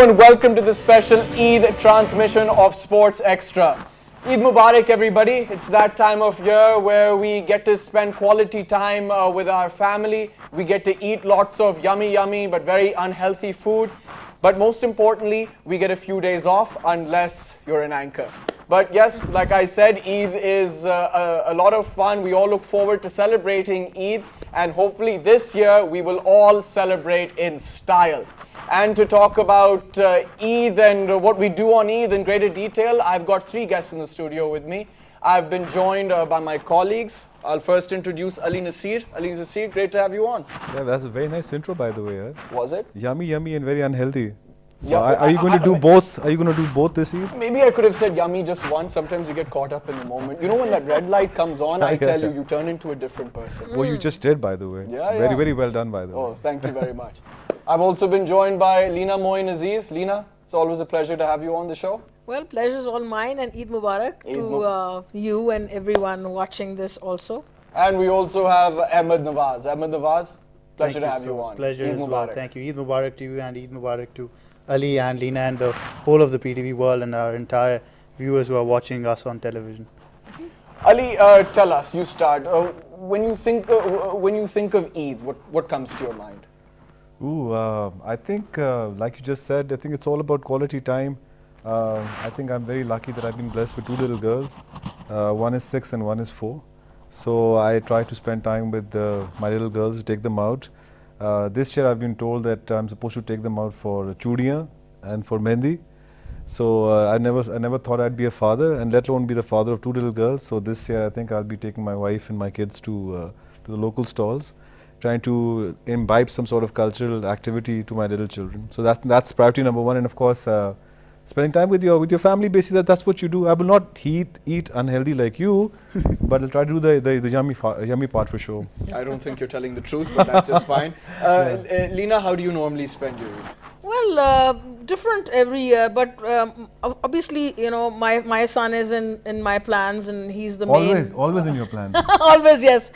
and welcome to the special Eid transmission of Sports Extra. Eid Mubarak everybody. It's that time of year where we get to spend quality time with our family. We get to eat lots of yummy but very unhealthy food. But most importantly, we get a few days off unless you're an anchor. But yes, like I said, Eid is a lot of fun. We all look forward to celebrating Eid, and hopefully this year we will all celebrate in style. And to talk about Eid and what we do on Eid in greater detail, I've got three guests in the studio with me. I've been joined by my colleagues. I'll first introduce Ali Naseer. Ali Naseer, great to have you on. Yeah, that's a very nice intro, by the way. Yeah? Was it? Yummy and very unhealthy. So Yeah, are you going to do both? Are you going to do both this Eid? Maybe I could have said yummy just once. Sometimes you get caught up in the moment. You know when that red light comes on, I tell you, you turn into a different person. Oh, you just did, by the way. Yeah, very well done, by the way. Oh, thank you very much. I've also been joined by Leena Aziz. Leena, it's always a pleasure to have you on the show. Well, pleasure's all mine, and Eid Mubarak to you and everyone watching this also. And we also have Ahmed Nawaz. Ahmed Nawaz, pleasure to have you on. Pleasure Eid as Mubarak. well. Thank you. Eid Mubarak to you, and Eid Mubarak to Ali and Leena and the whole of the PTV world and our entire viewers who are watching us on television. Ali, tell us. You start. When you think of Eid, what comes to your mind? Ooh, I think, like you just said, I think it's all about quality time. I think I'm very lucky that I've been blessed with two little girls. One is 6 and one is 4. So I try to spend time with my little girls to take them out. This year I've been told that I'm supposed to take them out for chudiyan and for mehndi. So I never thought I'd be a father, and let alone be the father of two little girls. So this year I think I'll be taking my wife and my kids to the local stalls, trying to imbibe some sort of cultural activity to my little children. So that's priority number one, and of course spending time with your family. Basically, that's what you do. I will not eat unhealthy like you, but I'll try to do the yummy part for sure. I don't think you're telling the truth, but that's just fine. Leena, how do you normally spend your Eid? Well, different every year, but obviously, you know, my son is in my plans, and he's the main. Always in your plan. Always, yes.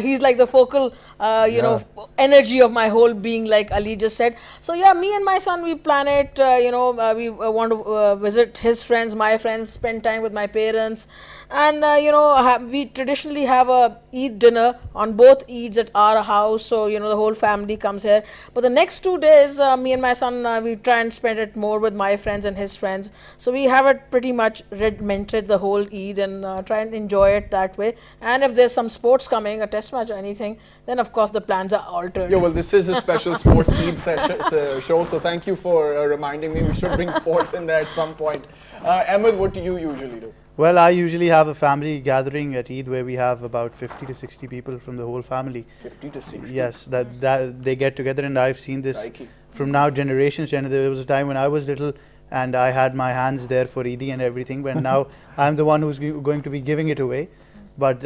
He's like the focal, you know, energy of my whole being, like Ali just said. So yeah, me and my son, we plan it. You know, we want to visit his friends, my friends, spend time with my parents, and you know, we traditionally have a Eid dinner on both Eids at our house. So you know, the whole family comes here. But the next 2 days, me and my son, we try and spend it more with my friends and his friends. So we have it pretty much regimented the whole Eid, and try and enjoy it that way. And if there's some sports coming, a test match or anything, then of course the plans are altered. Yeah, well, this is a special sports Eid show, so thank you for reminding me. We should bring sports in there at some point. Ahmed, what do you usually do? Well, I usually have a family gathering at Eid where we have about 50 to 60 people from the whole family. 50 to 60? Yes, that they get together, and I've seen this Crikey. from now generations. And there was a time when I was little and I had my hands there for Eid and everything, but now I'm the one who's going to be giving it away. But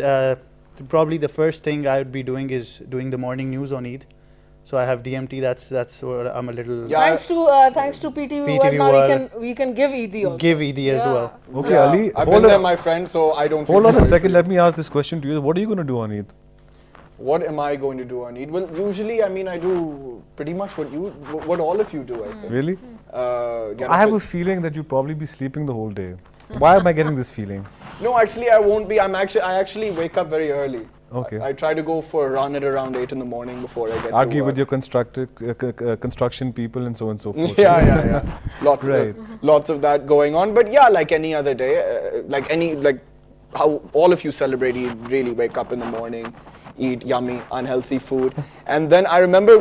probably the first thing I would be doing is doing the morning news on Eid. So I have DMT. That's what I'm a little. Yeah. Thanks to PTV PTV World, now World. we can give Eid also. Give Eid as well. Okay, Yeah, Ali, I've been there, my friend, so I don't feel hold on a sorry second. for Let me ask this question to you. What are you going to do on Eid? What am I going to do on Eid? Well, usually, I mean, I do pretty much what all of you do, I think. Really? Get I up have with- a feeling that you'll probably be sleeping the whole day. Why am I getting this feeling? No, actually, I won't be. I actually wake up very early. Okay. I try to go for a run at around 8 in the morning before I get Argue to with your construction people and so on and so forth. Yeah. Right. Lots of that going on. But yeah, like any other day, like how all of you celebrate Eid, really wake up in the morning, eat yummy, unhealthy food. And then I remember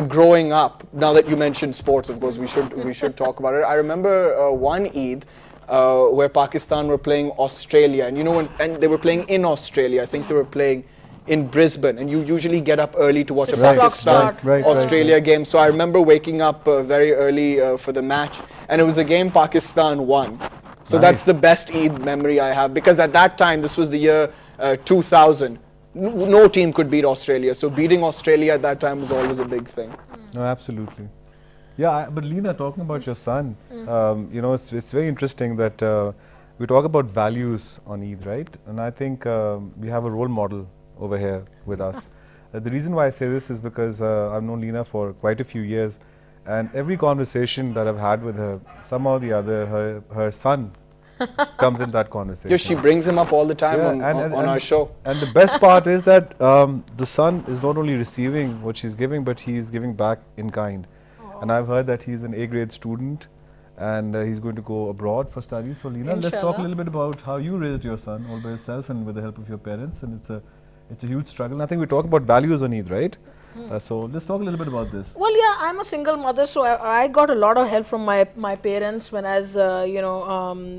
growing up, now that you mentioned sports, of course, we should talk about it. I remember one Eid where Pakistan were playing Australia, and you know, and they were playing in Australia. I think they were playing in Brisbane, and you usually get up early to watch a 6 o'clock Pakistan start. Australia game. So I remember waking up very early for the match, and it was a game Pakistan won. So that's the best Eid memory I have, because at that time, this was the year 2000. No team could beat Australia, so beating Australia at that time was always a big thing. No, absolutely. Yeah, but Leena, talking about your son, you know, it's very interesting that we talk about values on Eid, right? And I think we have a role model over here with us. The reason why I say this is because I've known Leena for quite a few years, And every conversation that I've had with her, somehow or the other, her son comes in that conversation. Yeah, she brings him up all the time Yeah, on our show. And the best part is that the son is not only receiving what she's giving, but he's giving back in kind. And I've heard that he's an A-grade student, and he's going to go abroad for studies. So Leena, let's talk a little bit about how you raised your son all by yourself and with the help of your parents. And it's a huge struggle. And I think we talk about values on Eid, right? So let's talk a little bit about this. Well, yeah, I'm a single mother, so I got a lot of help from my parents when I was,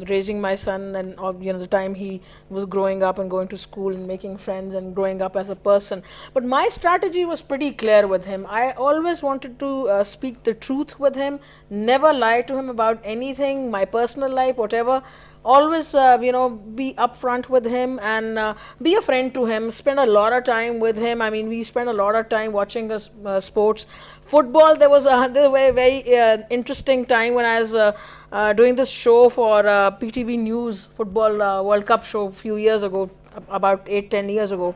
raising my son, and the time he was growing up and going to school and making friends and growing up as a person. But my strategy was pretty clear with him. I always wanted to speak the truth with him, never lie to him about anything, my personal life, whatever. Always, be upfront with him and be a friend to him. Spend a lot of time with him. I mean, we spent a lot of time watching sports. Football, there was a very interesting time when I was doing this show for PTV News, Football World Cup show a few years ago, about 8-10 years ago.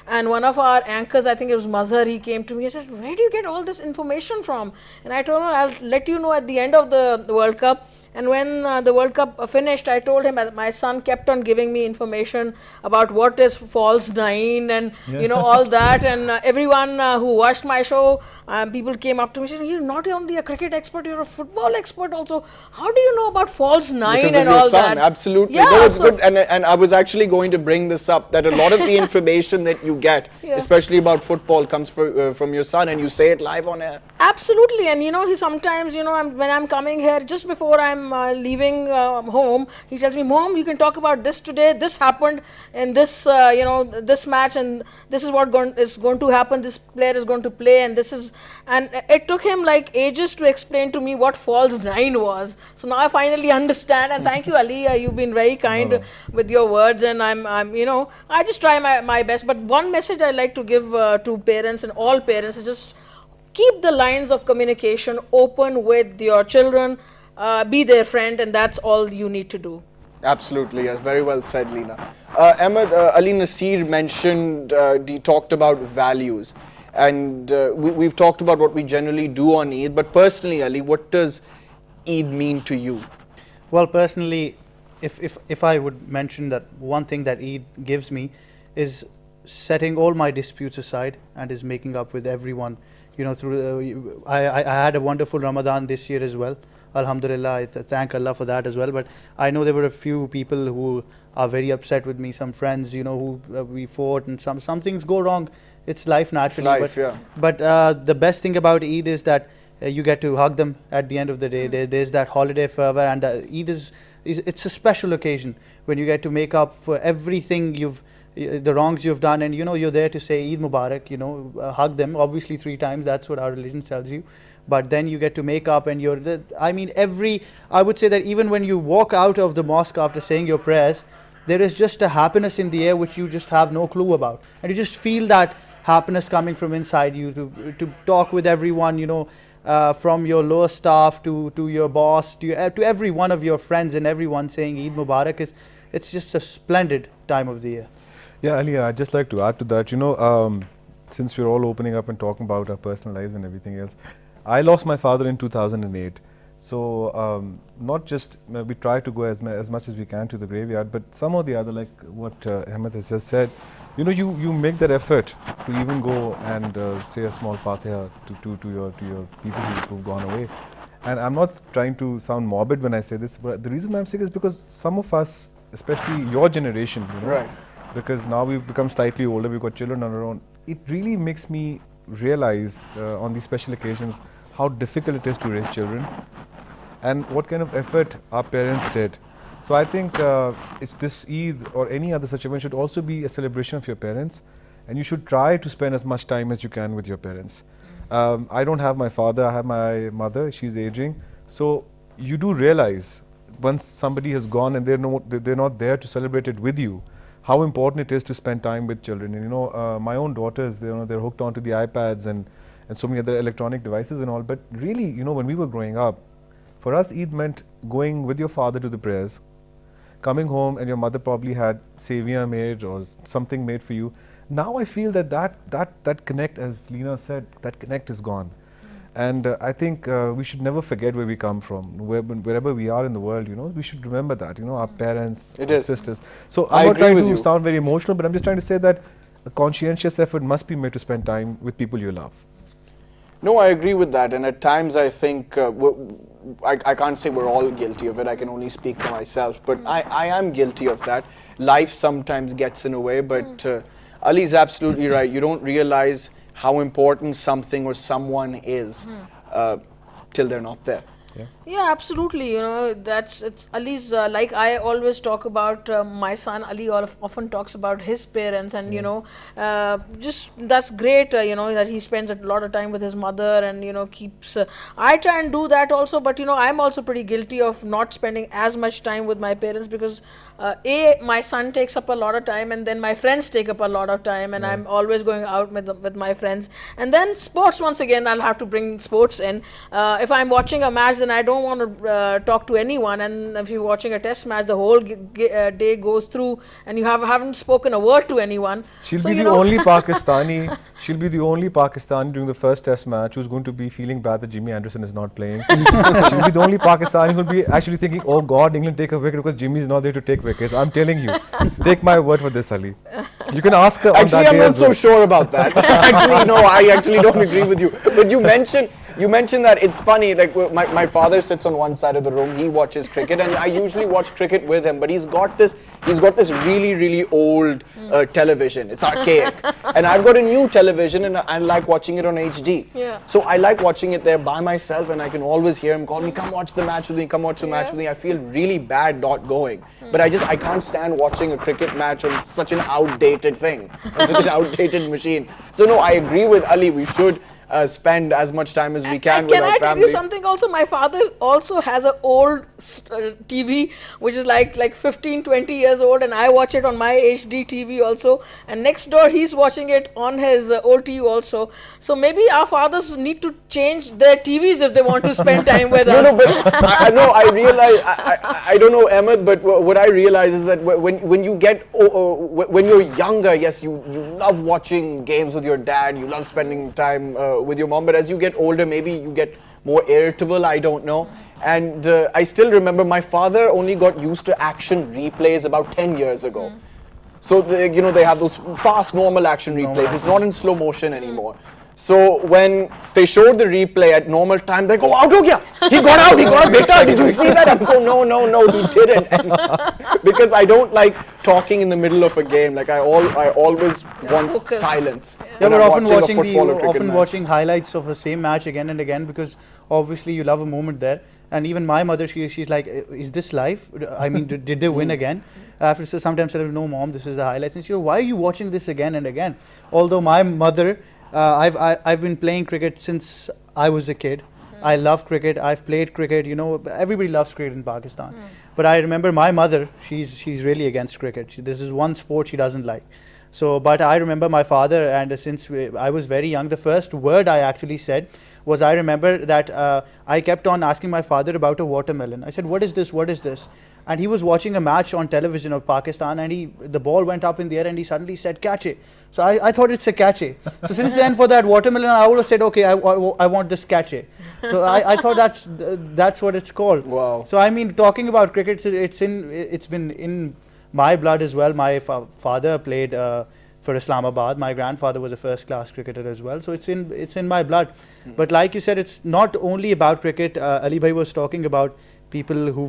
And one of our anchors, I think it was Mazhar, he came to me and said, "Where do you get all this information from?" And I told him, "I'll let you know at the end of the World Cup." And when the World Cup finished, I told him that my son kept on giving me information about what is false nine and all that. And everyone who watched my show, people came up to me and said, "You're not only a cricket expert, you're a football expert also. How do you know about false nine Because and of your all son, that?" absolutely. Yeah, That was so good. And I was actually going to bring this up, that a lot of the information that you get, especially about football, comes from your son, and you say it live on air. Absolutely. And he sometimes, when I'm coming here, just before I'm leaving home, he tells me, "Mom, you can talk about this today. This happened in this, this match, and this is what is going to happen. This player is going to play, and this is." And it took him like ages to explain to me what false nine was. So now I finally understand. And thank you, Ali. You've been very kind with your words, and I'm, I just try my best. But one message I like to give to parents and all parents is just keep the lines of communication open with your children. Be their friend, and that's all you need to do. Absolutely, yes, very well said, Leena. Ahmed, Ali Naseer mentioned, he talked about values, and we've talked about what we generally do on Eid, but personally, Ali, what does Eid mean to you? Well, personally, if I would mention that one thing that Eid gives me is setting all my disputes aside and is making up with everyone. Through I had a wonderful Ramadan this year as well. Alhamdulillah, I thank Allah for that as well. But I know there were a few people who are very upset with me. Some friends, who we fought, and some things go wrong. It's life naturally. It's life, but the best thing about Eid is that you get to hug them at the end of the day. There's that holiday fervor, and Eid it's a special occasion when you get to make up for everything the wrongs you've done, and you're there to say Eid Mubarak, hug them obviously 3 times. That's what our religion tells you. But then you get to make up, and I would say that even when you walk out of the mosque after saying your prayers, there is just a happiness in the air which you just have no clue about, and you just feel that happiness coming from inside you to talk with everyone, from your lower staff to your boss to every one of your friends, and everyone saying Eid Mubarak. It's just a splendid time of the year. Yeah, Ali, I'd just like to add to that. Since we're all opening up and talking about our personal lives and everything else, I lost my father in 2008. So not just we try to go as much as we can to the graveyard, but some or the other, like what Ahmed has just said, you make that effort to even go and say a small Fatiha to your people who've gone away. And I'm not trying to sound morbid when I say this, but the reason I'm saying is because some of us, especially your generation, Right. because now we've become slightly older, we've got children on our own, it really makes me realize on these special occasions how difficult it is to raise children and what kind of effort our parents did. So I think this Eid or any other such event should also be a celebration of your parents, and you should try to spend as much time as you can with your parents. I don't have my father, I have my mother, she's aging. So you do realize once somebody has gone and they're not there to celebrate it with you, how important it is to spend time with children. And my own daughters, they're hooked onto the iPads and so many other electronic devices and all. But really, when we were growing up, for us Eid meant going with your father to the prayers, coming home and your mother probably had sevia made or something made for you. Now I feel that connect, as Leena said, that connect is gone. And I think we should never forget where we come from. Wherever we are in the world, we should remember that, our parents, our sisters. So I'm not trying to sound very emotional, but I'm just trying to say that a conscientious effort must be made to spend time with people you love. No, I agree with that. And at times I think, I can't say we're all guilty of it. I can only speak for myself. But I am guilty of that. Life sometimes gets in the way. But Ali's absolutely right. You don't realize how important something or someone is till they're not there. Yeah, absolutely. It's Ali's like I always talk about my son. Ali often talks about his parents, and just that's great. That he spends a lot of time with his mother, and keeps. I try and do that also, but I'm also pretty guilty of not spending as much time with my parents because my son takes up a lot of time, and then my friends take up a lot of time, and I'm always going out with my friends, and then sports. Once again, I'll have to bring sports in. If I'm watching a match, then I don't want to talk to anyone, and if you're watching a test match, the whole day goes through and you haven't spoken a word to anyone. She'll be the only Pakistani. She'll be the only Pakistani during the first test match who's going to be feeling bad that Jimmy Anderson is not playing. She'll be the only Pakistani who'll be actually thinking, oh God, England take a wicket because Jimmy's not there to take wickets. I'm telling you, take my word for this, Ali. You can ask her on actually, that I'm day not so sure about that. Actually, no, I actually don't agree with you. But you mentioned that it's funny, like my father sits on one side of the room, he watches cricket, and I usually watch cricket with him, but he's got this really, really old television. It's archaic. And I've got a new television, and I like watching it on HD. Yeah. So I like watching it there by myself, and I can always hear him call me, come watch the match with me, come watch the match with me. I feel really bad not going. But I can't stand watching a cricket match on such an outdated thing, on such an outdated machine. So no, I agree with Ali, we should spend as much time as we can with our family. Can I tell you something also? My father also has an old TV which is like 15-20 years old, and I watch it on my HD TV also, and next door he's watching it on his old TV also. So maybe our fathers need to change their TVs if they want to spend time with us. No, but I realize, I don't know, Ahmed, but what I realize is that when you're younger, yes, you love watching games with your dad, you love spending time with your mom, but as you get older, maybe you get more irritable, I don't know. And I still remember my father only got used to action replays about 10 years ago. So they have those fast normal action replays. It's not in slow motion anymore. So when they showed the replay at normal time, they go, out ho gaya. He got out, beta, did you see that? I'm going, no, he didn't. And because I don't like talking in the middle of a game. Like I always want focus. Silence. Yeah, when but I'm often watching highlights of the same match again and again, because obviously you love a moment there. And even my mother, she's like, is this live? I mean, did they win again? I have to say, sometimes I say, no, mom, this is the highlights. And she goes, why are you watching this again and again? Although my mother, I've been playing cricket since I was a kid. I love cricket. I've played cricket. Everybody loves cricket in Pakistan. But I remember my mother. She's really against cricket. This is one sport she doesn't like. So, but I remember my father, and since I was very young, the first word I actually said was, I remember that I kept on asking my father about a watermelon. I said, what is this? What is this? And he was watching a match on television of Pakistan, and the ball went up in the air, and he suddenly said, catch it. So I thought it's a catch it. So since then, for that watermelon, I always said, okay, I want this catch it. So I thought that's what it's called. Wow. So I mean, talking about cricket, it's been in my blood as well. My father played for Islamabad. My grandfather was a first-class cricketer as well. So it's in my blood. But like you said, it's not only about cricket. Ali Bhai was talking about people who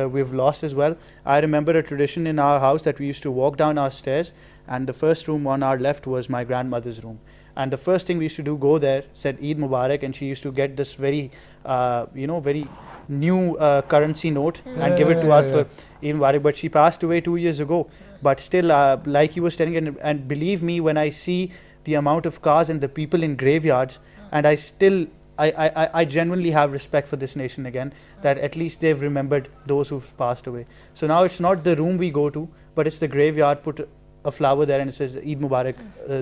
we've lost as well. I remember a tradition in our house that we used to walk down our stairs, and the first room on our left was my grandmother's room. And the first thing we used to do, go there, said Eid Mubarak, and she used to get this very, very new currency note and give it to us for Eid Mubarak. But she passed away 2 years ago. But still, like he was telling, and believe me, when I see the amount of cars and the people in graveyards, and I genuinely have respect for this nation again, that at least they've remembered those who've passed away. So now it's not the room we go to, but it's the graveyard, put a flower there and it says Eid Mubarak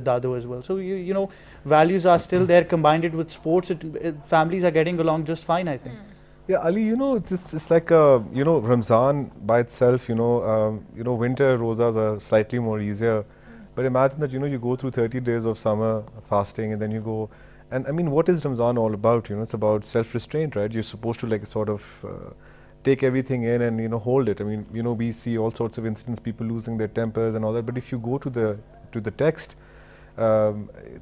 Dado as well. So values are still there, combined it with sports, families are getting along just fine, I think. Yeah, Ali, it's like, Ramzan by itself, winter rosas are slightly more easier. But imagine that, you go through 30 days of summer fasting, and then you go, And I mean, what is Ramzan all about? You know, it's about self-restraint, right? You're supposed to like sort of take everything in and, you know, hold it. I mean, you know, we see all sorts of incidents, people losing their tempers and all that. But if you go to the text,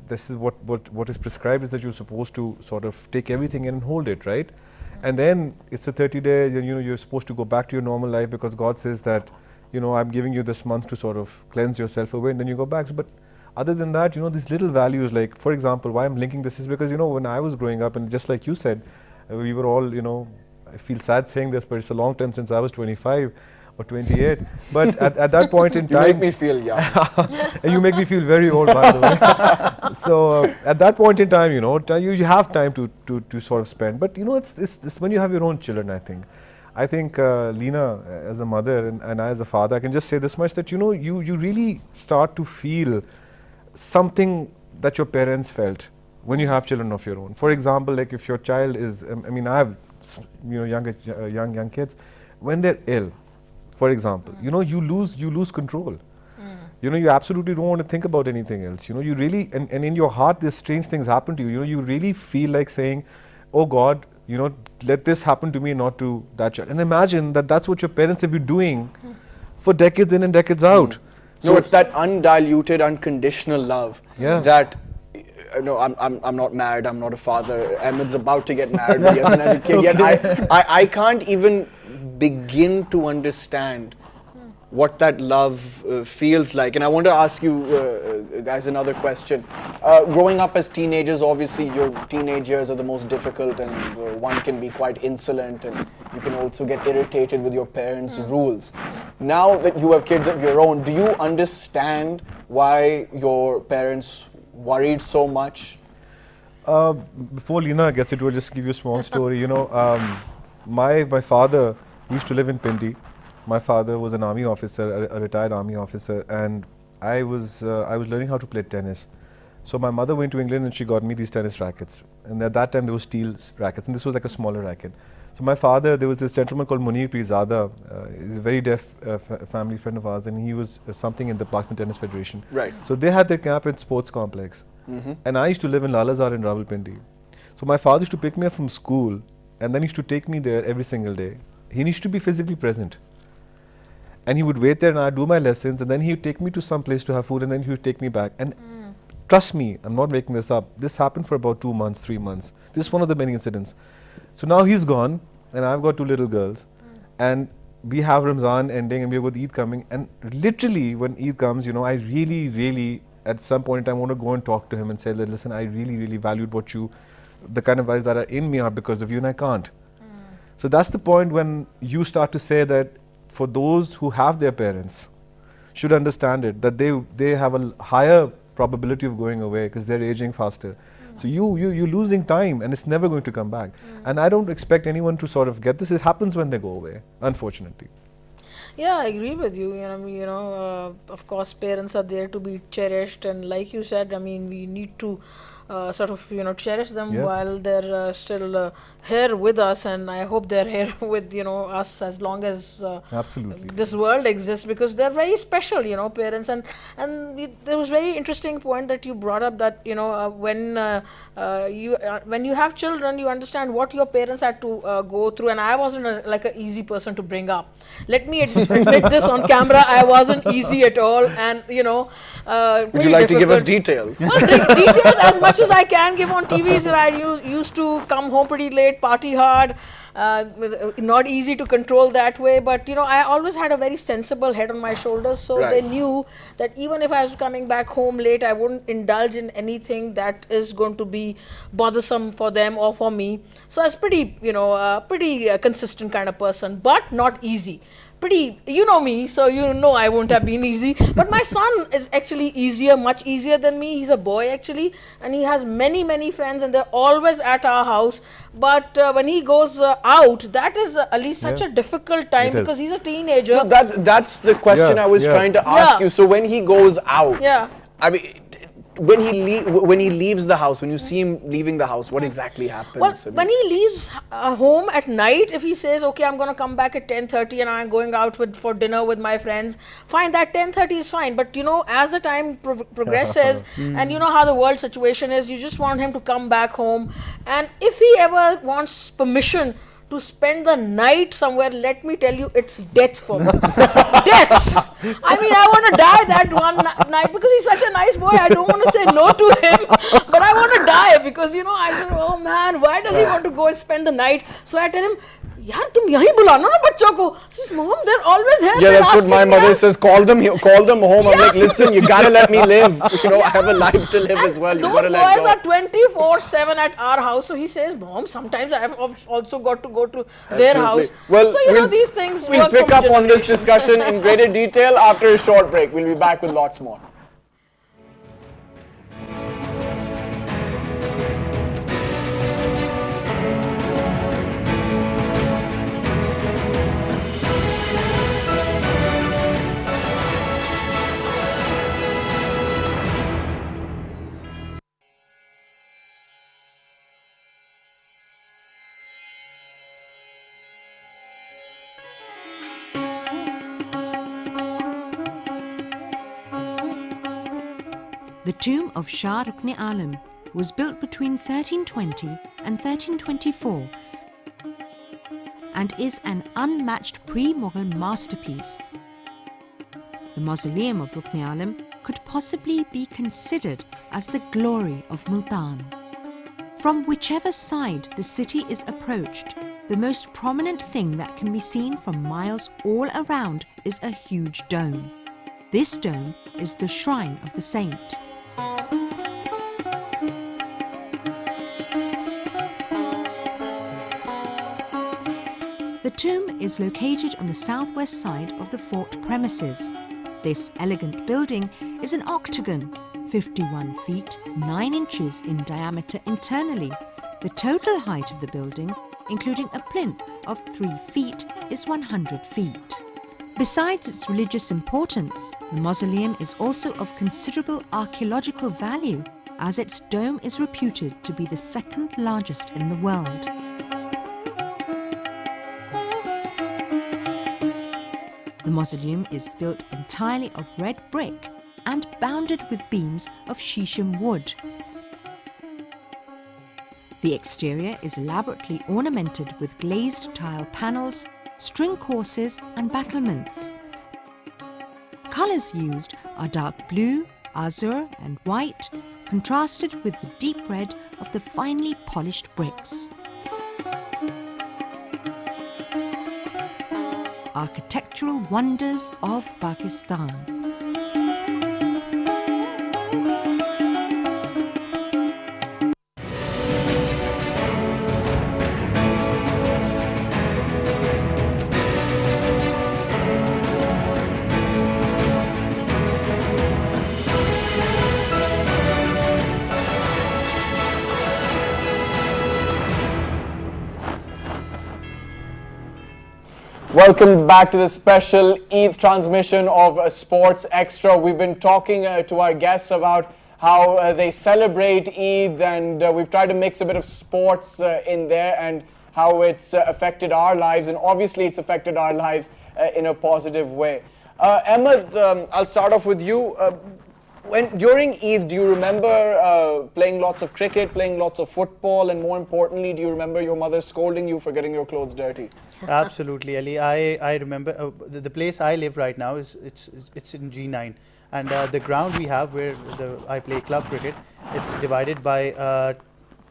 this is what is prescribed is that you're supposed to sort of take everything in and hold it, right? And then it's a 30 days, and you know, you're supposed to go back to your normal life because God says that, you know, I'm giving you this month to sort of cleanse yourself away, and then you go back. But other than that, you know, these little values, like, for example, why I'm linking this is because, you know, when I was growing up, and just like you said, we were all, you know, I feel sad saying this, but it's a long time since I was 25 or 28. But at that point in time, you make me feel young. and you make me feel very old, by the way. So at that point in time, you know, you have time to sort of spend. But you know, it's this when you have your own children. I think Leena, as a mother and I as a father, I can just say this much, that you know, you really start to feel something that your parents felt when you have children of your own. For example, like if your child is, I mean, I have, you know, young kids, when they're ill, for example, you know, you lose control. You know, you absolutely don't want to think about anything else. You know, you really, and in your heart, these strange things happen to you. You know, you really feel like saying, oh God, you know, let this happen to me, not to that child. And imagine that that's what your parents have been doing for decades in and decades out. So it's that undiluted, unconditional love that, no, I'm not married, I'm not a father. Ahmed's about to get married, but he hasn't had a kid yet. I can't even begin to understand what that love feels like. And I want to ask you guys another question. Growing up as teenagers, obviously your teenage years are the most difficult, and one can be quite insolent, and you can also get irritated with your parents' rules. Now that you have kids of your own, do you understand why your parents worried so much? Before Leena gets into it, just give you a small story. You know, my father used to live in Pindi. My father was an army officer, a retired army officer, and I was learning how to play tennis. So my mother went to England and she got me these tennis rackets. And at that time there was steel rackets, and this was like a smaller racket. So my father, there was this gentleman called Munir Pirzada. He's a very deaf family friend of ours, and he was something in the Pakistan Tennis Federation. Right. So they had their camp at Sports Complex. And I used to live in Lalazar in Rawalpindi. So my father used to pick me up from school, and then he used to take me there every single day. He used to be physically present. And he would wait there and I'd do my lessons, and then he would take me to some place to have food, and then he would take me back. And trust me, I'm not making this up. This happened for about 2 months, 3 months. This is one of the many incidents. So now he's gone, and I've got 2 little girls. And we have Ramzan ending, and we've got Eid coming. And literally, when Eid comes, you know, I really, at some point in time, want to go and talk to him and say that, listen, I really valued what you, the kind of values that are in me are because of you, and I can't. So that's the point when you start to say that for those who have their parents, should understand it, that they have a higher probability of going away because they're aging faster. So you're losing time, and it's never going to come back. And I don't expect anyone to sort of get this. It happens when they go away, unfortunately. Yeah, I agree with you. Of course, parents are there to be cherished, and like you said, I mean, we need to sort of, cherish them while they're still here with us, and I hope they're here with, us as long as Absolutely. this world exists, because they're very special, parents. And there was very interesting point that you brought up, that when you have children, you understand what your parents had to go through. And I wasn't like an easy person to bring up. Let me admit this on camera. I wasn't easy at all, and would you like to give us details? Well, details as much as I can give on TV. So I used to come home pretty late, party hard, not easy to control that way. But I always had a very sensible head on my shoulders, so Right. they knew that even if I was coming back home late, I wouldn't indulge in anything that is going to be bothersome for them or for me. So I was pretty, consistent kind of person, but not easy. Pretty, you know me, so I won't have been easy. But my son is actually easier, much easier than me. He's a boy actually, and he has many friends, and they're always at our house. But when he goes out, that is at least such a difficult time, It is. because he's a teenager. No, that's the question I was trying to ask you. So when he goes out, I mean, when he leaves the house, when you see him leaving the house, what exactly happens? Well, when he leaves home at night, if he says, okay, I'm going to come back at 10:30 and I'm going out for dinner with my friends, fine, that 10:30 is fine. But you know, as the time progresses and you know how the world situation is, you just want him to come back home. And if he ever wants permission to spend the night somewhere, let me tell you, it's death for me. Death! I mean, I want to die that one night because he's such a nice boy. I don't want to say no to him, but I want to die because, you know, I said, oh man, why does he want to go and spend the night? So I tell him, yaar, tum yahi bulana na bachcho ko. She says, Mom, they're always here. Yeah, that's what my mother says. Call them home. I'm like, listen, you gotta let me live. You know, I have a life to live as well. You Those gotta let boys go. are 24/7 at our house. So he says, Mom, sometimes I have also got to go to their house. Well, so you know, these things we'll work pick from up on this generation. discussion in greater detail after a short break. We'll be back with lots more. The tomb of Shahrukh Alam was built between 1320 and 1324 and is an unmatched pre-Mughal masterpiece. The mausoleum of Rukn Alam could possibly be considered as the glory of Multan. From whichever side the city is approached, the most prominent thing that can be seen from miles all around is a huge dome. This dome is the shrine of the saint. The tomb is located on the southwest side of the fort premises. This elegant building is an octagon, 51 feet 9 inches in diameter internally. The total height of the building, including a plinth of 3 feet, is 100 feet. Besides its religious importance, the mausoleum is also of considerable archaeological value, as its dome is reputed to be the second largest in the world. The mausoleum is built entirely of red brick and bounded with beams of shisham wood. The exterior is elaborately ornamented with glazed tile panels, string courses and battlements. Colours used are dark blue, azure and white, contrasted with the deep red of the finely polished bricks. Architectural wonders of Pakistan. Welcome back to the special Eid transmission of Sports Extra. We've been talking to our guests about how they celebrate Eid, and we've tried to mix a bit of sports in there and how it's affected our lives, and obviously it's affected our lives in a positive way. Ahmed, I'll start off with you. During Eid, do you remember playing lots of cricket, playing lots of football, and more importantly, do you remember your mother scolding you for getting your clothes dirty? Absolutely, Ali. I remember the place I live right now is it's in G9, and the ground we have where I play club cricket, it's divided by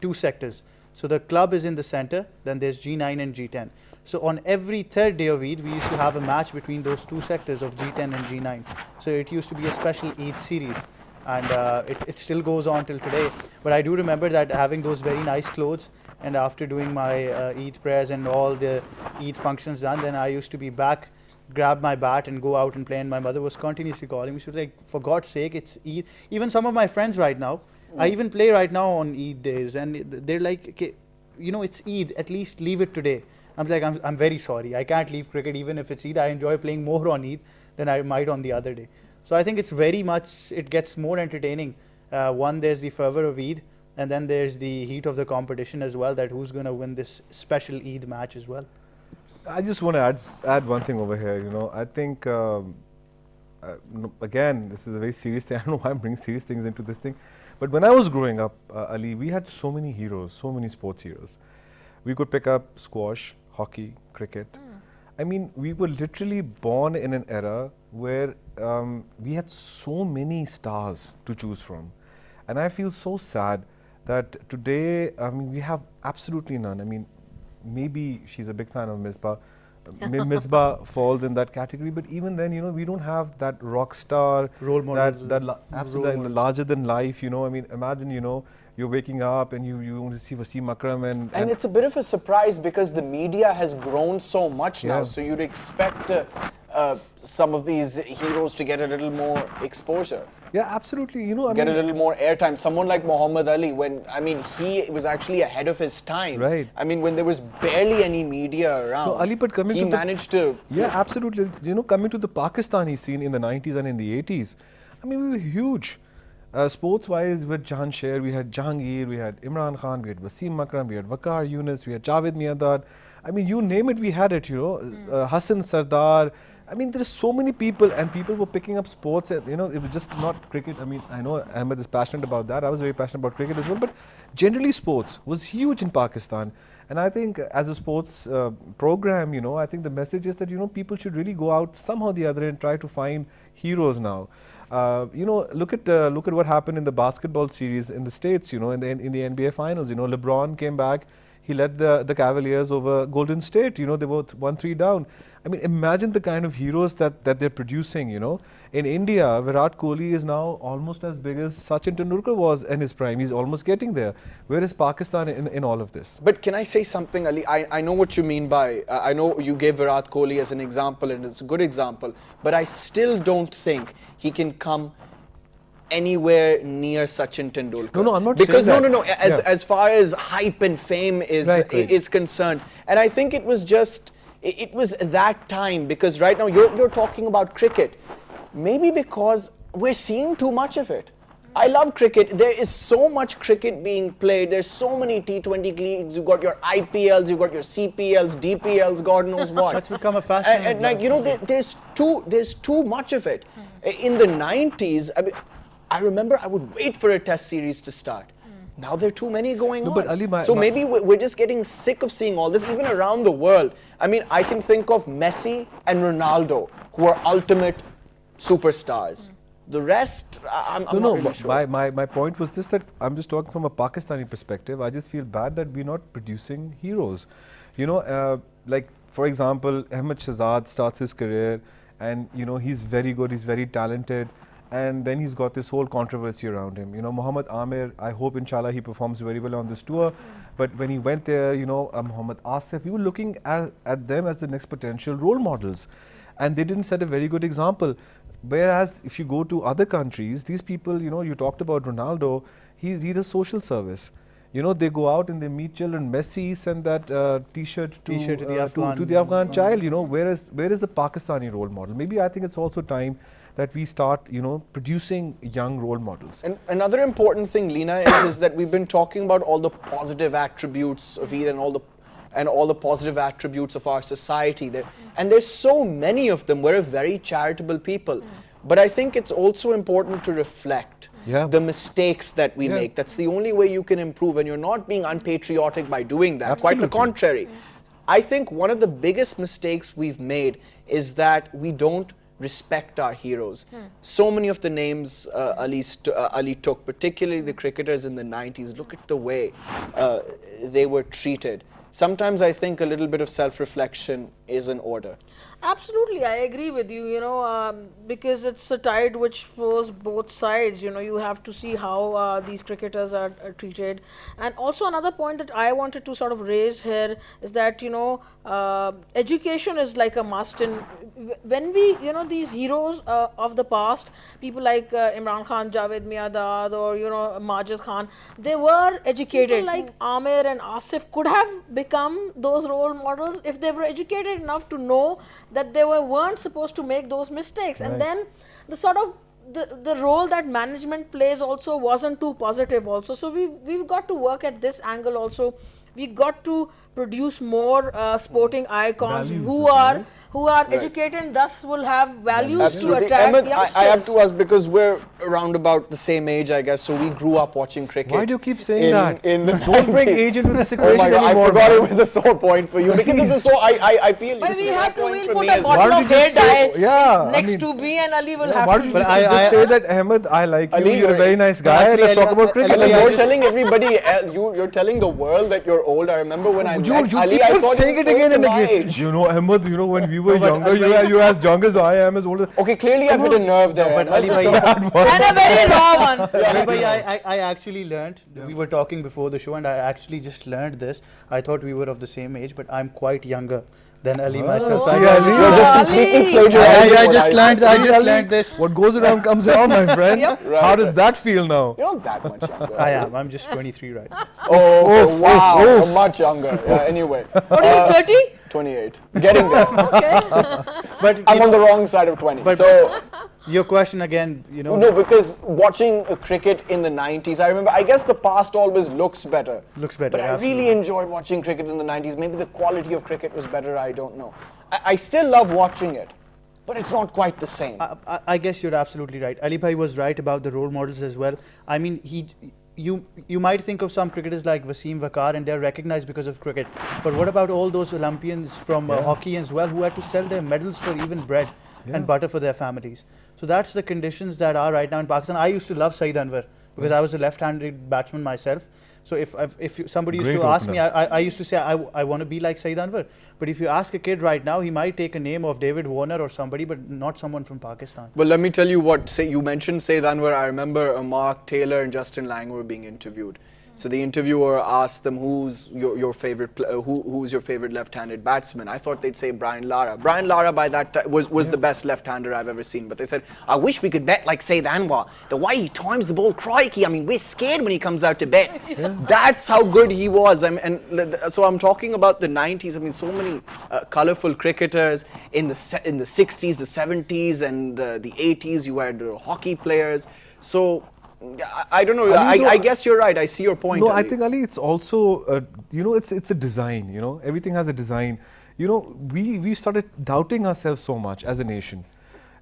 2 sectors. So the club is in the center, then there's G9 and G10. So on every third day of Eid, we used to have a match between those 2 sectors of G10 and G9. So it used to be a special Eid series, and it still goes on till today. But I do remember that having those very nice clothes, and after doing my Eid prayers and all the Eid functions done, then I used to be back, grab my bat and go out and play, and my mother was continuously calling me. She was like, for God's sake, it's Eid. Even some of my friends right now, I even play right now on Eid days, and they're like, okay, you know, it's Eid, at least leave it today. I'm like, I'm very sorry, I can't leave cricket even if it's Eid. I enjoy playing more on Eid than I might on the other day. So I think it's very much, it gets more entertaining One, there's the fervor of Eid, and then there's the heat of the competition as well, that who's going to win this special Eid match as well. I just want to add one thing over here. I think again, this is a very serious thing. I don't know why I'm bringing serious things into this thing, but when I was growing up, Ali, we had so many heroes, so many sports heroes. We could pick up squash, hockey, cricket. I mean, we were literally born in an era where we had so many stars to choose from, and I feel so sad that today, I mean, we have absolutely none. I mean, maybe she's a big fan of Misbah. Misbah falls in that category, but even then, we don't have that rock star Role models, absolutely larger than life. I mean, imagine, you're waking up and you want to see Wasim Akram and it's a bit of a surprise because the media has grown so much now, so you'd expect some of these heroes to get a little more exposure. Yeah, absolutely. Get a little more airtime. Someone like Muhammad Ali, he was actually ahead of his time. Right. I mean, when there was barely any media around, no, Ali, but he managed to. Yeah, absolutely. Coming to the Pakistani scene in the 90s and in the 80s, I mean, we were huge. Sports-wise, with Jahan Sher, we had Jahangir, we had Imran Khan, we had Wasim Akram, we had Waqar Yunus, we had Javed Miandad. I mean, you name it, we had it, Hassan Sardar. I mean, there's so many people, and people were picking up sports, and, it was just not cricket. I mean, I know Ahmed is passionate about that. I was very passionate about cricket as well, but generally sports was huge in Pakistan. And I think as a sports program, I think the message is that, people should really go out somehow or the other and try to find heroes now. Look at what happened in the basketball series in the States, in the NBA finals. LeBron came back. He led the Cavaliers over Golden State. They were 1-3 down. I mean, imagine the kind of heroes that they're producing, In India, Virat Kohli is now almost as big as Sachin Tendulkar was in his prime. He's almost getting there. Where is Pakistan in all of this? But can I say something, Ali? I know what you mean by, I know you gave Virat Kohli as an example, and it's a good example, but I still don't think he can come anywhere near Sachin Tendulkar. No, I'm not saying that. No. As far as hype and fame is concerned, and I think it was that time, because right now you're talking about cricket, maybe because we're seeing too much of it. I love cricket. There is so much cricket being played. There's so many T20 leagues. You've got your IPLs, you've got your CPLs, DPLs, God knows what. That's become a fashion. And there's too much of it. In the 90s, I remember I would wait for a test series to start. Now there are too many going on. But Ali, maybe we're just getting sick of seeing all this, even around the world. I mean, I can think of Messi and Ronaldo, who are ultimate superstars. The rest, I'm not really sure. My point was just that I'm just talking from a Pakistani perspective. I just feel bad that we're not producing heroes. Like, for example, Ahmed Shahzad starts his career, and, he's very good, he's very talented. And then he's got this whole controversy around him. Muhammad Amir, I hope inshallah he performs very well on this tour. But when he went there, Muhammad Asif, we were looking at them as the next potential role models. And they didn't set a very good example. Whereas if you go to other countries, these people, you talked about Ronaldo, he does social service. They go out and they meet children. Messi sent that T-shirt to the Afghan child. Where is the Pakistani role model? Maybe I think it's also time that we start, producing young role models. And another important thing, Leena, is that we've been talking about all the positive attributes of Eid and all the positive attributes of our society there. And there's so many of them. We're a very charitable people. But I think it's also important to reflect the mistakes that we make. That's the only way you can improve, and you're not being unpatriotic by doing that. Absolutely. Quite the contrary. I think one of the biggest mistakes we've made is that we don't respect our heroes. So many of the names Ali took, particularly the cricketers in the 90s, look at the way they were treated. Sometimes I think a little bit of self-reflection is in order. Absolutely, I agree with you, because it's a tide which flows both sides. You have to see how these cricketers are treated. And also another point that I wanted to sort of raise here is that, education is like a must. And when we, these heroes of the past, people like Imran Khan, Javed Miandad, or, Majid Khan, they were educated. People like Amir and Asif could have become those role models if they were educated enough to know that they weren't supposed to make those mistakes. Right. And then the sort of the role that management plays also wasn't too positive also. So we've got to work at this angle also. We got to produce more sporting icons Values, who are educated and thus will have values Absolutely. to attract Ahmed, youngsters. I have to ask, because we're around about the same age, I guess, so we grew up watching cricket. Why do you keep saying that? In the Don't bring 90s. age into this Oh equation my God, anymore. I forgot man. it was a sore point for you, because this is so, I feel But this we is a have to, point we'll for put me a as well. bottle Why of don't you hair just say- dye yeah, I next mean- to me, and Ali will Yeah, have why to. don't you But just say that, Ahmed, I like Ali, you, you're a very nice guy, actually, let's talk Ali, about cricket. And Ali, then I you're just- telling everybody, you're telling the world that you're old. I remember when I You met Ali, keep I on thought saying he it was again close and to my again. age. You know, Ahmed, when we were No, but younger, Ali, you're as young as I am, as old as... Okay, clearly I've hit a nerve there. but Ali, Ahmed. And a very raw one. Ali bhai, I actually learned, we were talking before the show and I actually just learned this. I thought we were of the same age, but I'm quite younger than Ali myself. see, I Ali. You're just completely Ali. plagiarizing I what just learned, I just Ali, learned this. What goes around comes around, my friend. Yep. Right, How does right. that feel now? You're not that much younger. I am, I'm just 23 right now. Oh, okay, Oof, wow. oof, You're oof. much younger. Yeah, anyway. What are you, 30? 28. Getting there. Okay. But I'm you on the know, wrong side of 20. But- So, your question again, you know, no, because watching cricket in the 90s, I remember, I guess the past always looks better. Looks better, But I absolutely. really enjoyed watching cricket in the 90s. Maybe the quality of cricket was better, I don't know. I still love watching it, but it's not quite the same. I guess you're absolutely right. Ali bhai was right about the role models as well. I mean, you might think of some cricketers like Wasim Wakar and they're recognized because of cricket. But what about all those Olympians from hockey as well who had to sell their medals for even bread and butter for their families? So that's the conditions that are right now in Pakistan. I used to love Syed Anwar because I was a left-handed batsman myself. So if somebody used Great to ask opener. me, I used to say I want to be like Syed Anwar. But if you ask a kid right now, he might take a name of David Warner or somebody, but not someone from Pakistan. Well, let me tell you what, say you mentioned Syed Anwar. I remember Mark Taylor and Justin Lang were being interviewed. So the interviewer asked them, who's your favorite who's your favorite left-handed batsman? I thought they'd say Brian Lara. Brian Lara by that time was the best left-hander I've ever seen. But they said, I wish we could bet like Syed Anwar. The way he times the ball, crikey, I mean, we're scared when he comes out to bet. That's how good he was. I mean, and so I'm talking about the 90s. I mean, so many colorful cricketers in the 60s, the 70s, and the 80s. You had hockey players. So I don't know. Ali, I guess you're right. I see your point. No, I Ali. think, Ali, it's also, it's a design, everything has a design. We started doubting ourselves so much as a nation.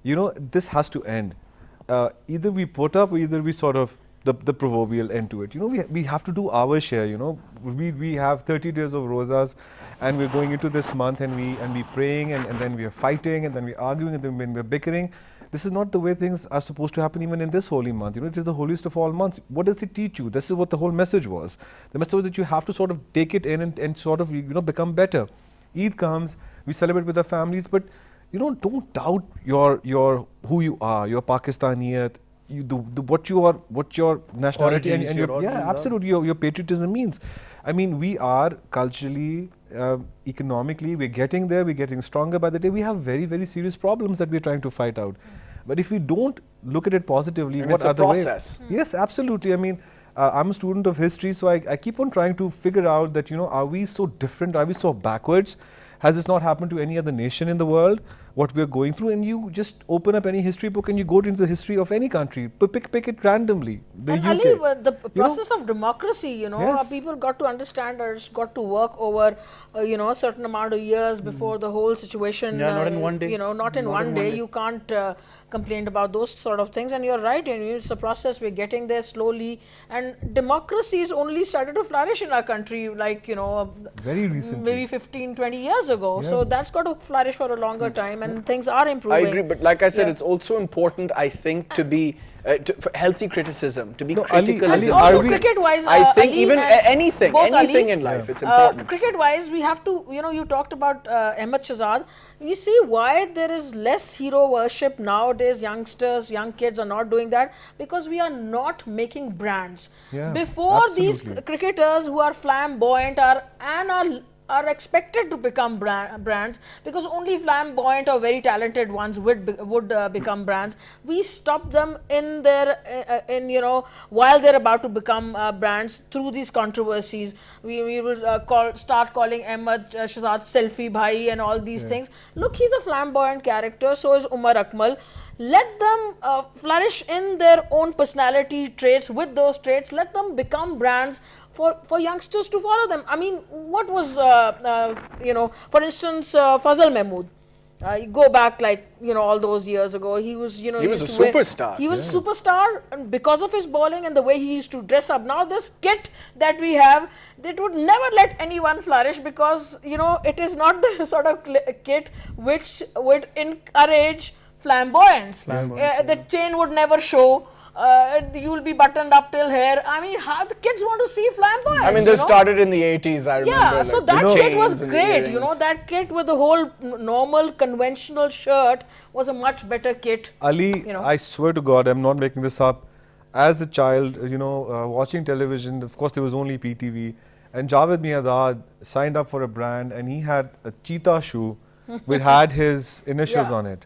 This has to end. Either we put up or either we sort of, the proverbial end to it. We have to do our share, We have 30 days of rosas and we're going into this month and we praying and then we are fighting and then we're arguing and then we're bickering. This is not the way things are supposed to happen even in this holy month. It is the holiest of all months. What does it teach you? This is what the whole message was. The message was that you have to sort of take it in and sort of, become better. Eid comes, we celebrate with our families, but, don't doubt your who you are, your Pakistaniyat, what your nationality Origins, and your your, origins are. absolutely, your patriotism means. I mean, we are culturally, economically, we're getting there, we're getting stronger by the day. We have very, very serious problems that we're trying to fight out. But if we don't look at it positively, And what it's a other process. way? Yes, absolutely. I mean, I'm a student of history, so I keep on trying to figure out that, are we so different? Are we so backwards? Has this not happened to any other nation in the world? What we're going through, and you just open up any history book and you go into the history of any country, pick it randomly. The And UK. Ali, the process of democracy, Yes. people got to understand or it's got to work over, a certain amount of years before the whole situation. Yeah, not in one day. Not in one day. You can't complain about those sort of things. And you're right, it's a process. We're getting there slowly. And democracy has only started to flourish in our country, Very recently. maybe 15, 20 years ago. Yeah. So that's got to flourish for a longer time, and things are improving. I agree, but like I said, Yeah. it's also important, I think, to be for healthy criticism, to be No, Ali, critical. Ali, is are Also, we- cricket-wise, I think Ali even and anything both in Alis, life, it's important. cricket-wise, we have to, you talked about Ahmed Shahzad. We see why there is less hero worship nowadays. Youngsters, young kids are not doing that because we are not making brands. Yeah, Before these absolutely. cricketers who are flamboyant are expected to become brands, because only flamboyant or very talented ones would become brands. We stop them in their while they're about to become brands through these controversies. We will start calling Ahmed Shahzad selfie bhai and all these things. Look, he's a flamboyant character. So is Umar Akmal. let them flourish in their own personality traits. With those traits, let them become brands for youngsters to follow them. I mean, what was for instance, Fazal Mahmood. You go back like all those years ago. He was he was a superstar. He was a superstar, and because of his bowling and the way he used to dress up. Now this kit that we have, that would never let anyone flourish, because it is not the sort of kit which would encourage flamboyance. The chain would never show. You will be buttoned up till here. I mean, how the kids want to see flamboyance? I mean, this started in the 80s, I remember. Yeah, so that kit was great. That kit with the whole normal conventional shirt was a much better kit. Ali, I swear to God, I'm not making this up. As a child, watching television, of course there was only PTV, and Javed Miandad signed up for a brand, and he had a cheetah shoe which had his initials on it.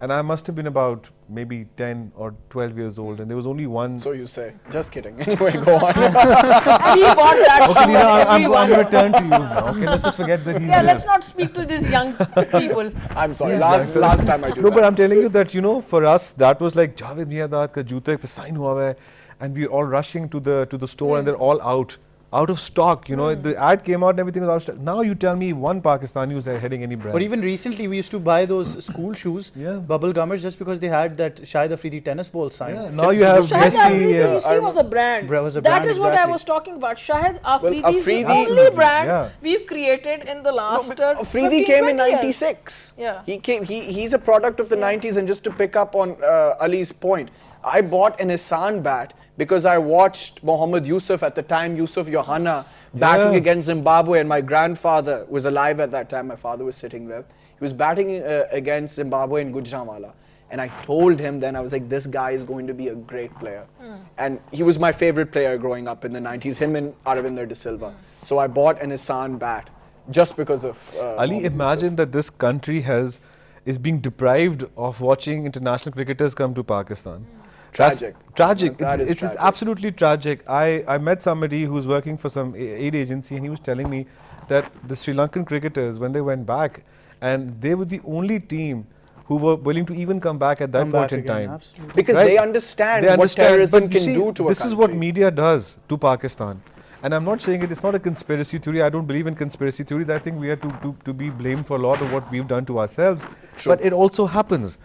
And I must have been about maybe 10 or 12 years old, and there was only one. So you say. Just kidding. Anyway, go on. And he bought that Okay, shoe. Leena, I'm going to turn to you now. Okay, let's just forget that he's Yeah, here. let's not speak to these young people. I'm sorry. Last time I do No, that. but I'm telling you that, for us, that was like Javed Miandad ka joote pe sign hua hai, and we're all rushing to the store, and they're all out of stock. The ad came out and everything was out of stock. Now you tell me one Pakistani who's heading any brand. But even recently, we used to buy those school shoes, bubble gummers, just because they had that Shahid Afridi tennis ball sign. Yeah, now you have Shahid Afridi, Messi. you see, was a brand. Was a That brand, is what I exactly. was talking about. Shahid Afridi is the Afridi- only brand Yeah. we've created in the last Afridi 15, came in 20 years. 96. Yeah. He's a product of the 90s, and just to pick up on Ali's point, I bought an Ihsan bat because I watched Mohammad Yusuf at the time, Yusuf Yohanna, batting against Zimbabwe, and my grandfather was alive at that time. My father was sitting there. He was batting against Zimbabwe in Gujranwala. And I told him then, I was like, this guy is going to be a great player. And he was my favorite player growing up in the 90s, him and Aravinder De Silva. So I bought an Ihsan bat just because of Ali, imagine that this country is being deprived of watching international cricketers come to Pakistan. Tragic. Tragic. That is It is tragic. absolutely tragic. I met somebody who's working for some aid agency, and he was telling me that the Sri Lankan cricketers, when they went back, and they were the only team who were willing to even come back at that Come point back in again, time. absolutely. Because Right? they understand They what understand, terrorism but you can see, do to a this country. is what media does to Pakistan. And I'm not saying it's not a conspiracy theory. I don't believe in conspiracy theories. I think we are to be blamed for a lot of what we've done to ourselves. Sure. But it also happens.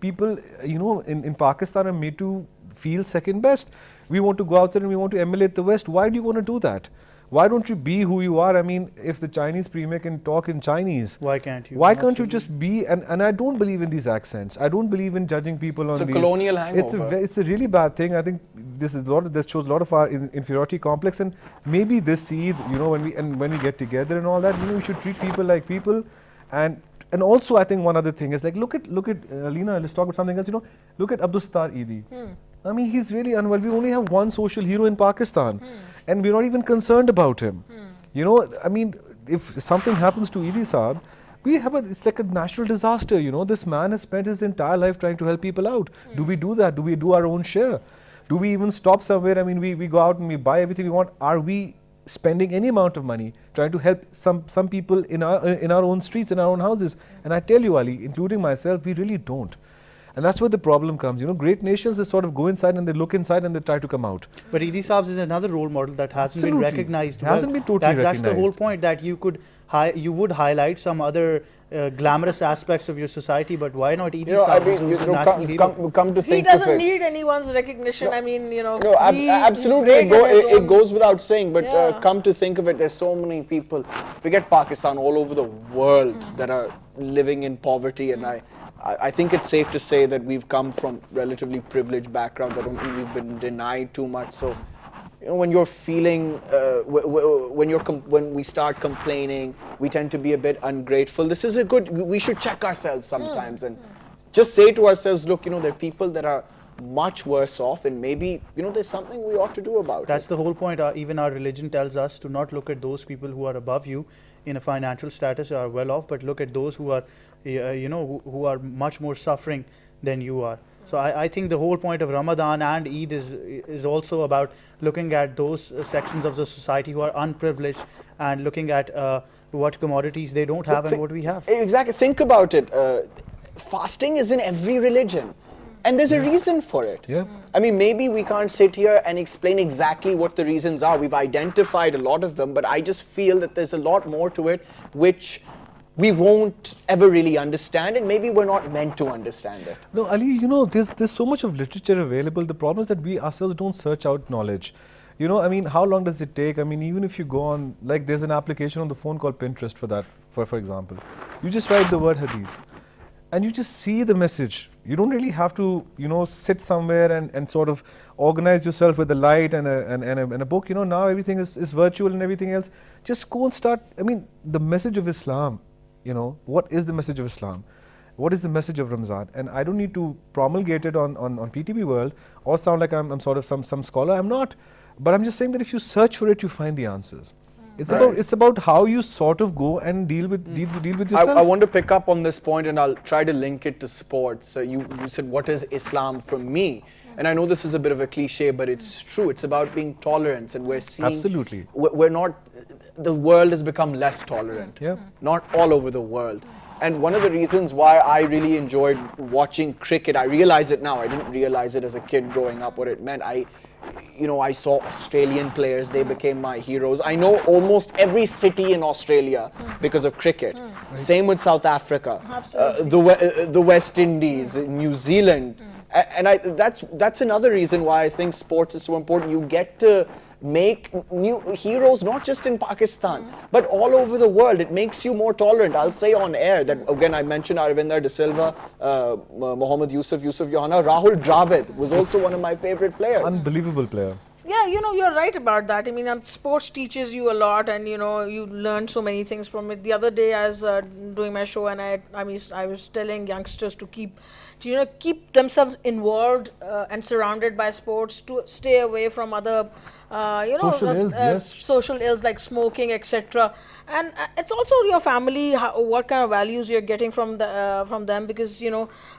People, in Pakistan are made to feel second best. We want to go outside and we want to emulate the West. Why do you want to do that? Why don't you be who you are? I mean, if the Chinese premier can talk in Chinese, Why can't you? why can't you just be? And I don't believe in these accents. I don't believe in judging people on It's a these. colonial It's hangover. it's a really bad thing. I think this shows a lot of our inferiority complex, and maybe this Eid, when we get together and all that, we should treat people like people, and also I think one other thing is like look at Leena. Let's talk about something else. Look at Abdul Sattar Eidi. I mean, he's really unwell. We only have one social hero in Pakistan, and we're not even concerned about him. I mean, if something happens to Eidi Saab, it's like a natural disaster. This man has spent his entire life trying to help people out. Do we do that? Do we do our own share? Do we even stop somewhere? I mean, we go out and we buy everything we want. Are we spending any amount of money trying to help some people in our own streets, in our own houses? And I tell you, Ali, including myself, we really don't. And that's where the problem comes. Great nations, they sort of go inside and they look inside and they try to come out. But Eidi Saab's is another role model that hasn't been Absolutely. recognized. It hasn't been totally That's the whole recognized. point, that you would highlight some other glamorous aspects of your society, but why not Eidi Saab, who's a national hero? come to He think of doesn't it. need anyone's recognition. I mean, No, he absolutely, is great in his it own- goes without saying, but Yeah. come to think of it, there's so many people, forget Pakistan, all over the world that are living in poverty, and I think it's safe to say that we've come from relatively privileged backgrounds. I don't think we've been denied too much. So, when you're feeling, when we start complaining, we tend to be a bit ungrateful. This is we should check ourselves sometimes and just say to ourselves, look, there are people that are much worse off, and maybe, there's something we ought to do about That's it. the whole point. Even our religion tells us to not look at those people who are above you in a financial status or are well off, but look at those who are, who are much more suffering than you are. So I think the whole point of Ramadan and Eid is also about looking at those sections of the society who are unprivileged and looking at what commodities they don't have and what we have. Exactly. Think about it. fasting is in every religion. And there's a reason for it. Yeah. I mean, maybe we can't sit here and explain exactly what the reasons are. We've identified a lot of them, but I just feel that there's a lot more to it which we won't ever really understand, and maybe we're not meant to understand it. No, Ali, you know, there's so much of literature available. The problem is that we ourselves don't search out knowledge. You know, I mean, how long does it take? I mean, even if you go on, like there's an application on the phone called Pinterest for that, for example. You just write the word hadith and you just see the message. You don't really have to, you know, sit somewhere and sort of organize yourself with a light and a book. You know, now everything is virtual and everything else. Just go and start. I mean, the message of Islam, you know, what is the message of Islam? What is the message of Ramzan? And I don't need to promulgate it on PTB World or sound like I'm sort of some scholar. I'm not. But I'm just saying that if you search for it, you find the answers. It's about how you sort of go and deal with yourself. I want to pick up on this point, and I'll try to link it to sports. So you said, what is Islam from me? And I know this is a bit of a cliche, but it's true. It's about being tolerant, and we're seeing... Absolutely. We're not... The world has become less tolerant. Yeah. Not all over the world. And one of the reasons why I really enjoyed watching cricket, I realize it now. I didn't realize it as a kid growing up, what it meant. I saw Australian players, they became my heroes. I know almost every city in Australia because of cricket. Same with South Africa, the West Indies, New Zealand. And that's another reason why I think sports is so important. You get to make new heroes, not just in Pakistan, but all over the world. It makes you more tolerant. I'll say on air that, again, I mentioned Aravinder De Silva, Mohammad Yusuf Johanna, Rahul Dravid was also one of my favorite players. Unbelievable player. Yeah, you're right about that. I mean, sports teaches you a lot, and you learn so many things from it. The other day, I was doing my show, and I was telling youngsters to keep themselves involved and surrounded by sports, to stay away from other social ills like smoking, etc. And it's also your family, what kind of values you're getting from them, because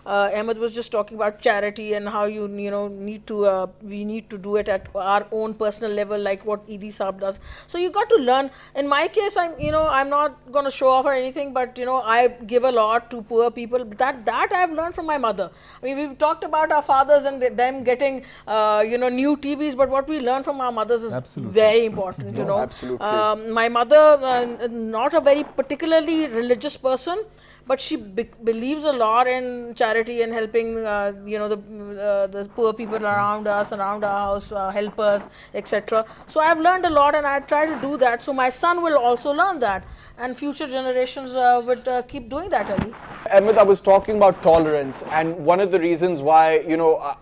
Ahmed was just talking about charity and how we need to do it at our own personal level, like what Eidi Saab does. So you got to learn. In my case, I'm not going to show off or anything, but I give a lot to poor people. That I've learned from my mother. I mean, we've talked about our fathers and them getting new TVs, but what we learn from our mothers is very important. Absolutely. My mother, not a very particularly religious person, but she believes a lot in charity and helping the poor people around us, around our house, helpers, etc. So I've learned a lot, and I try to do that. So my son will also learn that, and future generations would keep doing that, Ali. Ahmed, I was talking about tolerance, and one of the reasons why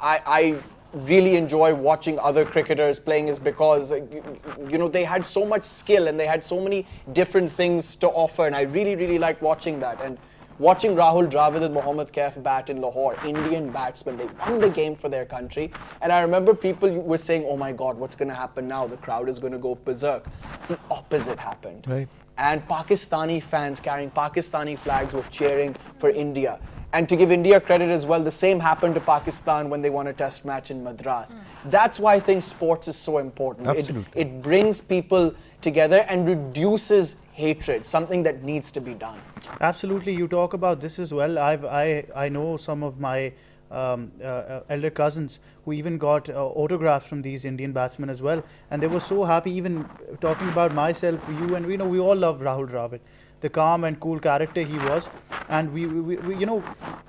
I really enjoy watching other cricketers playing is because they had so much skill and they had so many different things to offer, and I really like watching that. And watching Rahul Dravid and Mohammad Kaif bat in Lahore, Indian batsmen, they won the game for their country. And I remember people were saying, oh my God, what's going to happen now? The crowd is going to go berserk. The opposite happened. Right. And Pakistani fans carrying Pakistani flags were cheering for India. And to give India credit as well, the same happened to Pakistan when they won a test match in Madras. That's why I think sports is so important. Absolutely. It brings people together and reduces hatred, something that needs to be done. Absolutely, you talk about this as well. I know some of my elder cousins who even got autographs from these Indian batsmen as well, and they were so happy. Even talking about myself, you, and we all love Rahul Dravid, the calm and cool character he was. And we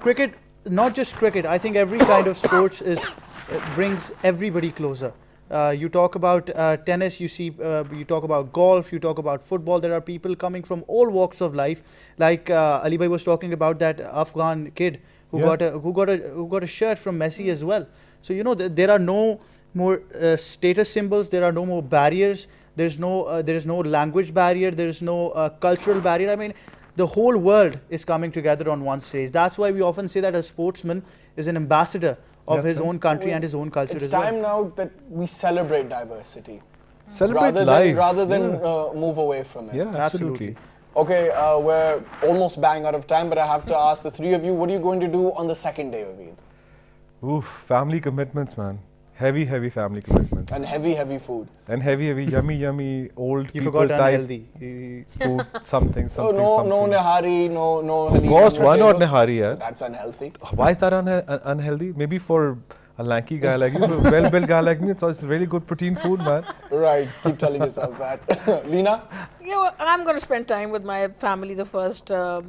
cricket, not just cricket, I think every kind of sports brings everybody closer. You talk about tennis, you talk about golf, you talk about football. There are people coming from all walks of life. Like Ali Bhai was talking about that Afghan kid who got a shirt from Messi as well. So there are no more status symbols. There are no more barriers. There is no language barrier. There is no cultural barrier. I mean, the whole world is coming together on one stage. That's why we often say that a sportsman is an ambassador of his own country and his own culture as well. It's time now that we celebrate diversity. Celebrate life. Rather than move away from it. Yeah, absolutely. Okay, we're almost bang out of time, but I have to ask the three of you, what are you going to do on the second day of Eid? Oof, family commitments, man. heavy family commitments. And heavy food. And heavy, yummy, old You people forgot type unhealthy. food, something. Oh, no nehari, no Of course, why not nehari? That's unhealthy. Why is that unhealthy? Maybe for a lanky guy like you, a well-built guy like me, so it's really good protein food, man. Right, keep telling yourself that. Leena? Yeah, well, I'm going to spend time with my family the first a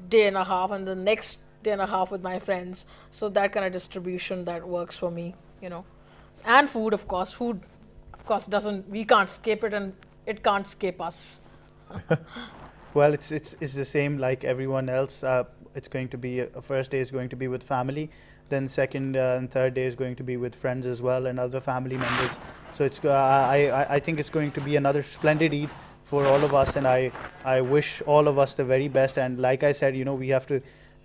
day and a half, and the next day and a half with my friends. So that kind of distribution that works for me, you know. And food, of course. Food, of course, we can't escape it, and it can't escape us. Well, it's the same like everyone else. It's going to be first day is going to be with family, then second and third day is going to be with friends as well and other family members. So it's I think it's going to be another splendid Eid for all of us, and I wish all of us the very best. And like I said, you know, we have to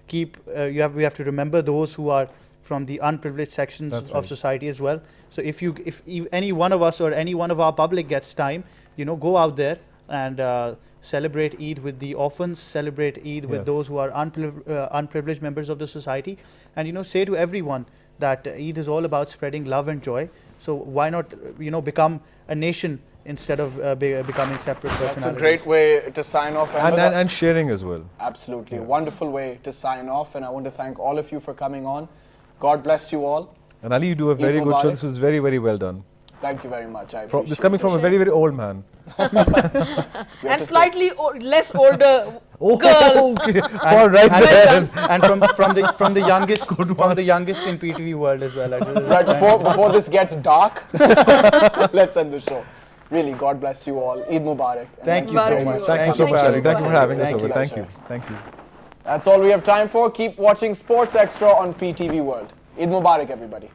keep we have to remember those who are from the unprivileged sections of society as well. So if any one of us or any one of our public gets time, you know, go out there and celebrate Eid with the orphans, celebrate Eid with those who are unprivileged members of the society, and, you know, say to everyone that Eid is all about spreading love and joy. So why not, you know, become a nation instead of becoming separate personalities? That's a great way to sign off. And sharing as well. Absolutely, a wonderful way to sign off, and I want to thank all of you for coming on. God bless you all. And Ali, you do a very good show. This was very, very well done. Thank you very much. I appreciate This coming from a very, very old man. And slightly less older Oh, girl. okay. All right then. And from the youngest in PTV world as well. Right, before this gets dark, let's end the show. Really, God bless you all. Eid Mubarak. Thank you so much. Thank you so much, Ali. Thank you for having us over. Thank Thank you. That's all we have time for. Keep watching Sports Extra on PTV World. Eid Mubarak, everybody.